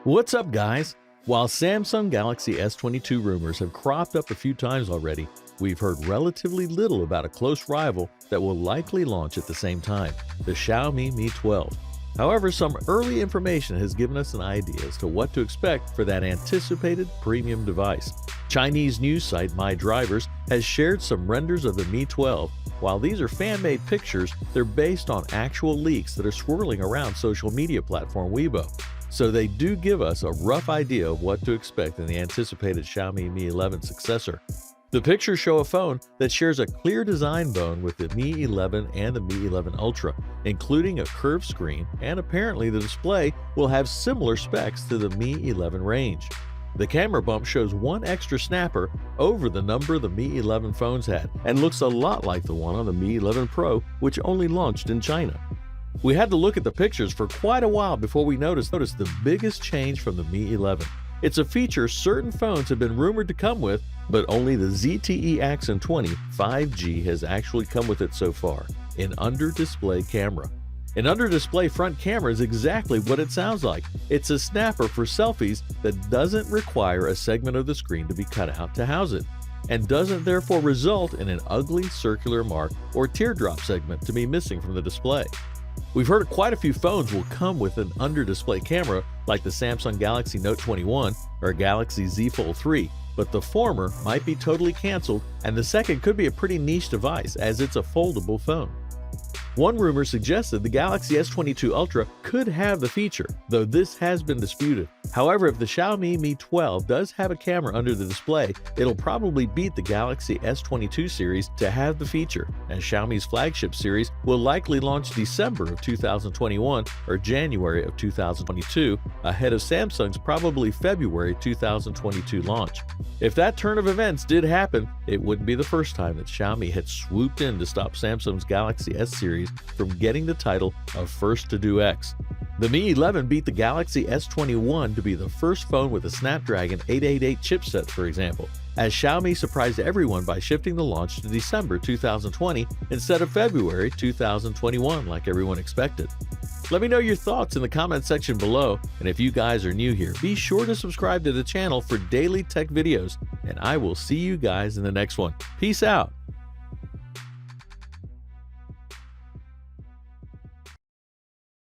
What's up, guys? While Samsung Galaxy S22 rumors have cropped up a few times already, we've heard relatively little about a close rival that will likely launch at the same time, the Xiaomi Mi 12. However, some early information has given us an idea as to what to expect for that anticipated premium device. Chinese news site MyDrivers has shared some renders of the Mi 12. While these are fan-made pictures, they're based on actual leaks that are swirling around social media platform Weibo. So they do give us a rough idea of what to expect in the anticipated Xiaomi Mi 11 successor. The pictures show a phone that shares a clear design bone with the Mi 11 and the Mi 11 Ultra, including a curved screen, and apparently the display will have similar specs to the Mi 11 range. The camera bump shows one extra snapper over the number the Mi 11 phones had, and looks a lot like the one on the Mi 11 Pro, which only launched in China. We had to look at the pictures for quite a while before we noticed the biggest change from the Mi 11. It's a feature certain phones have been rumored to come with, but only the ZTE Axon 20 5G has actually come with it so far, an under-display camera. An under-display front camera is exactly what it sounds like. It's a snapper for selfies that doesn't require a segment of the screen to be cut out to house it, and doesn't therefore result in an ugly circular mark or teardrop segment to be missing from the display. We've heard quite a few phones will come with an under-display camera like the Samsung Galaxy Note 21 or Galaxy Z Fold 3, but the former might be totally canceled and the second could be a pretty niche device as it's a foldable phone. One rumor suggested the Galaxy S22 Ultra could have the feature, though this has been disputed. However, if the Xiaomi Mi 12 does have a camera under the display, it'll probably beat the Galaxy S22 series to have the feature, as Xiaomi's flagship series will likely launch December of 2021 or January of 2022, ahead of Samsung's probably February 2022 launch. If that turn of events did happen, it wouldn't be the first time that Xiaomi had swooped in to stop Samsung's Galaxy S series from getting the title of first to do X. The Mi 11 beat the Galaxy S21 to be the first phone with a Snapdragon 888 chipset, for example, as Xiaomi surprised everyone by shifting the launch to December 2020 instead of February 2021 like everyone expected. Let me know your thoughts in the comment section below, and if you guys are new here, be sure to subscribe to the channel for daily tech videos, and I will see you guys in the next one. Peace out!